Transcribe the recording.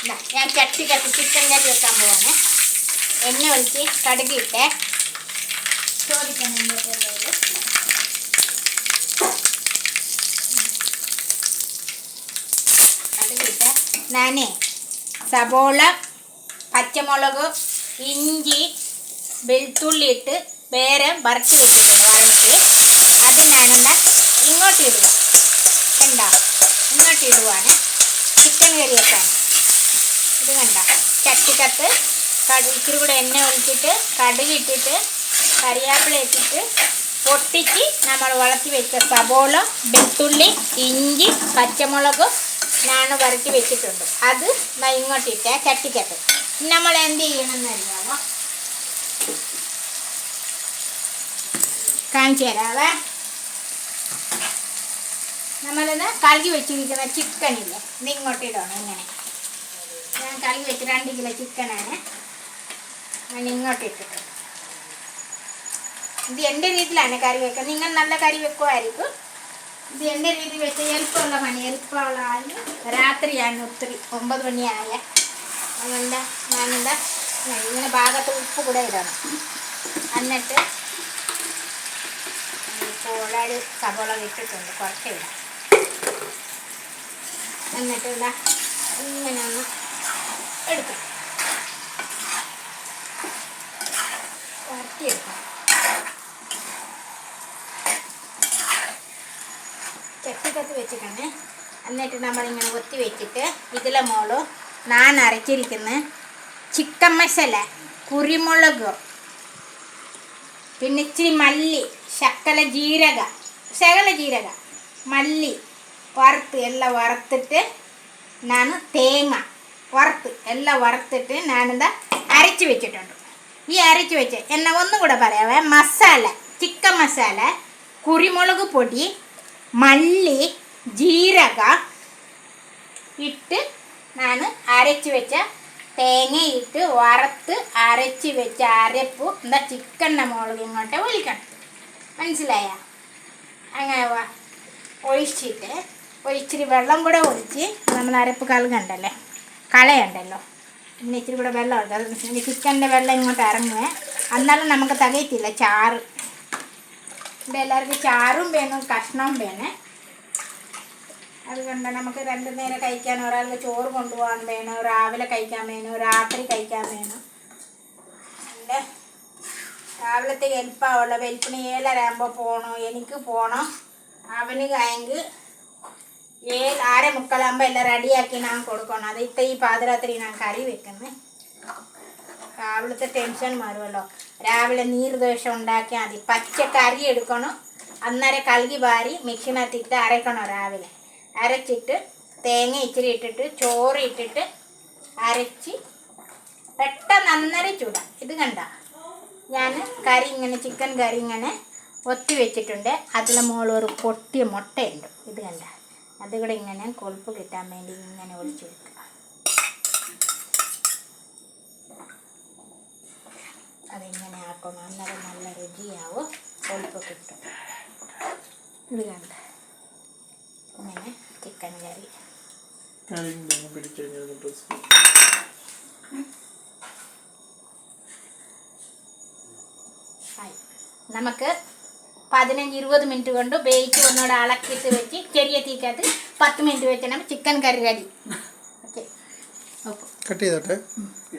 ഞാൻ ചട്ടിക്കകത്ത് ചിക്കൻ കറി വെക്കാൻ പോവാണ്. എണ്ണ ഒഴിച്ച് കടുകിട്ട് ചോദിക്കണം കടുകിട്ട് ഞാൻ സബോള, പച്ചമുളക്, ഇഞ്ചി, വെളുത്തുള്ളി ഇട്ട് വേറെ വറുത്ത് വെച്ചിട്ടുണ്ട്. അത് ഞാനെന്താ ഇങ്ങോട്ട് ഇടുക. കണ്ടോ, ഇങ്ങോട്ട് ഇടുവാണ് ചിക്കൻ കറി വെക്കാൻ. ഇത് കണ്ട ചട്ടിക്കകത്ത് ഇച്ചിരി കൂടെ എണ്ണ ഒഴിച്ചിട്ട് കടുകിട്ടിട്ട് കറിവേപ്പില ഇട്ടിട്ട് പൊട്ടിച്ച് നമ്മൾ വളർത്തി വെച്ച സബോള, വെളുത്തുള്ളി, ഇഞ്ചി, പച്ചമുളക് ഞാൻ വരട്ടി വെച്ചിട്ടുണ്ട്. അത് ഇങ്ങോട്ടിട്ട് ചട്ടിക്കകത്ത് നമ്മൾ എന്ത് ചെയ്യണമെന്ന് അറിയാമോ? കാണിച്ചു തരാവേ. നമ്മളിത് കഴുകി വെച്ചിരിക്കുന്ന ചിക്കനില്ലേ, ഇത് ഇങ്ങോട്ട് ഇടണം. ഇങ്ങനെ ഞാൻ കഴുകി വെച്ച് 2 കിലോ ചിക്കനാണ് ഞാൻ ഇങ്ങോട്ട് ഇട്ടിട്ടുണ്ട്. ഇത് എൻ്റെ രീതിയിലാണ് കറി വെക്കുക. നിങ്ങൾ നല്ല കറി വെക്കുമായിരിക്കും. ഇത് എൻ്റെ രീതി വെച്ച് എളുപ്പമുള്ള പണി. എളുപ്പമുള്ള ആയി രാത്രിയാണ് ഒത്തിരി 9 മണിയായ. അതുകൊണ്ട് ഞാനെന്താ ഇങ്ങനെ ഭാഗത്ത് ഉപ്പ് കൂടെ ഇടണം. എന്നിട്ട് ഓൾറെഡി സബോള ഇട്ടിട്ടുണ്ട്, കുറച്ച് ഇടാം. എന്നിട്ട് ഇതാ ഇങ്ങനെ ഒന്ന് എടുക്കാം, വരട്ടിയെടുക്കാം. ചട്ടിക്കകത്ത് വെച്ചിട്ടാണ്. എന്നിട്ട് നമ്മളിങ്ങനെ ഒത്തി വെച്ചിട്ട് ഇതിലെ മോള് ഞാൻ അരച്ചിരിക്കുന്ന ചിക്കൻ മസാല, കുരുമുളക്, പിന്നെ ഇച്ചിരി മല്ലി, ശകല ജീരക, മല്ലി വറുത്ത് എല്ലാം വറുത്തിട്ട് ഞാൻ തേങ്ങ വറുത്ത് എല്ലാം വറുത്തിട്ട് ഞാനെന്താ അരച്ച് വെച്ചിട്ടുണ്ട്. ഈ അരച്ച് വെച്ച് എന്നെ ഒന്നും കൂടെ പറയാവേ. മസാല, ചിക്കൻ മസാല, കുരുമുളക് പൊടി, മല്ലി, ജീരക ഇട്ട് ഞാൻ അരച്ച് വെച്ച തേങ്ങ ഇട്ട് വറുത്ത് അരച്ച് വെച്ച അരപ്പ് എന്താ ചിക്കൻ്റെ മുളക് ഇങ്ങോട്ട് ഒഴിക്കണം. മനസ്സിലായ? അങ്ങനെ ഒഴിച്ചിട്ട് ഒരിച്ചിരി വെള്ളം കൂടെ ഒഴിച്ച് നമ്മൾ അരപ്പ് കളയണ്ടല്ലോ. പിന്നെ ഇച്ചിരി കൂടെ വെള്ളം ഒഴിക്കുക. ചിക്കൻ്റെ വെള്ളം ഇങ്ങോട്ട് ഇറങ്ങുക. എന്നാലും നമുക്ക് തികയത്തില്ല ചാറ്. ഇവിടെ എല്ലാവർക്കും ചാറും വേണം, കഷ്ണവും വേണേ. അതുകൊണ്ട് നമുക്ക് 2 നേരം കഴിക്കാൻ, ഒരാൾക്ക് ചോറ് കൊണ്ടുപോകാൻ വേണം, രാവിലെ കഴിക്കാൻ വേണം, രാത്രി കഴിക്കാൻ വേണം. എൻ്റെ രാവിലത്തെ എളുപ്പമുള്ള വെളുപ്പിന് 7:30 പോകണം, എനിക്ക് പോകണം. അവന് കഴിഞ്ഞ് 6:45 എല്ലാം റെഡിയാക്കി ഞാൻ കൊടുക്കണം. അത് ഈ പാതിരാത്രി ഞാൻ കറി വെക്കുന്നത്. രാവിലത്തെ ടെൻഷൻ മാറുമല്ലോ. രാവിലെ നീർദോശ ഉണ്ടാക്കിയാൽ മതി. പച്ചക്കറി എടുക്കണം, അന്നേരം കഴുകി വാരി മിക്സിനകത്തിട്ട് അരക്കണം. രാവിലെ അരച്ചിട്ട് തേങ്ങ ഇച്ചിരി ഇട്ടിട്ട് ചോറ് ഇട്ടിട്ട് അരച്ച് പെട്ടെന്ന് അന്നേരം ചൂടാം. ഇത് കണ്ട ഞാൻ കറി ഇങ്ങനെ ചിക്കൻ കറി ഇങ്ങനെ ഒത്തി വെച്ചിട്ടുണ്ട്. അതിലെ മുകളിൽ പൊട്ടിയ മുട്ടയുണ്ട്. ഇത് കണ്ട അതുകൂടെ ഇങ്ങനെ കൊഴുപ്പ് കിട്ടാൻ വേണ്ടി ഇങ്ങനെ ഒഴിച്ചു വെക്കുക. അതിങ്ങനെ ആക്കണം, അന്നേരം നല്ല രുചിയാവും, കൊഴുപ്പ് കിട്ടും. ഇത് കണ്ട ഇങ്ങനെ ചിക്കൻ കറി. നമുക്ക് 15-20 മിനിറ്റ് കൊണ്ട് വേവിച്ച് ഒന്നുകൂടെ ഇളക്കിയിട്ട് വെച്ച് ചെറിയ തീക്കകത്ത് 10 മിനിറ്റ് വെച്ചാൽ ചിക്കൻ കറി റെഡി. ഓക്കെ, കട്ട് ചെയ്തോട്ടെ.